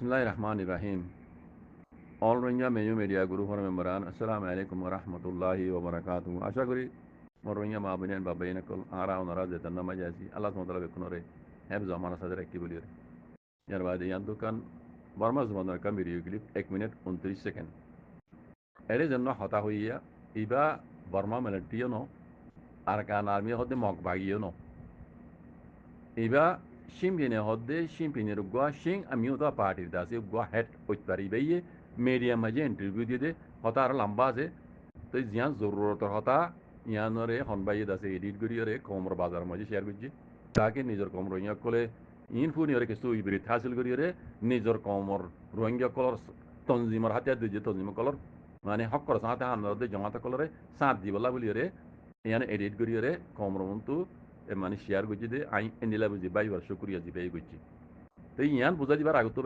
Bismillahir Rahmanir Rahim. All Rohingya Mayu Media Guru for Memberan. Assalamu alaikum wa rahmatullahi wa barakatuh. আশা করি মোর রোহিঙ্গা মা বোনেন বা বেইনকল আরা ওনারা যেতেন নামাজ আছি আল্লাহ সুবহানাহু ওয়া তাআলা হেফজ আমানা সাদের একটি বলি ইয়ার বাদে ইয়ান দোকান বর্মা জমানার কাম ভিডিও ক্লিপ 1 মিনিট 29 সেকেন্ড এর জন্য হতা হইয়া ইবা বর্মা মিলিটারিও ন আরকান আর্মি হতে মগ বাগিও ন ইবা শিমপিনে হদ্দে শিমপিনের গোয়া সিং আমিও তো পার্টির দাসে গোয়া হেড ওইতারি বেয়ে মিডিয়া মাঝে ইন্টারভিউ দিয়ে হতা আর লম্বা আছে তো জিয়ান জরুরতর হতা ইয়ানরে হনবাই দাসে এডিট করিয়রে কমর বাজার মাঝে শেয়ার করছি তাকে নিজের কম রোহিঙ্গা কলে ইনফুনিয়রে কিছু ইবরিত হাসিল করিয়রে নিজের কমর রোহিঙ্গা কলর তঞ্জিমর হাতিয়ার দিয়ে তঞ্জিম কলর মানে হক করে সাঁতে হামদে জমাতে কলরে সাঁত দিবলা বলিয়রে ইয়ান এডিট করিয়রে কমর মন্তু মানে শেয়ার করছি দে আই এন্ডিলা বুঝি বাইবার শুক্রিয়া জিবাই করছি তো ইয়ান বুঝা দিবার আগত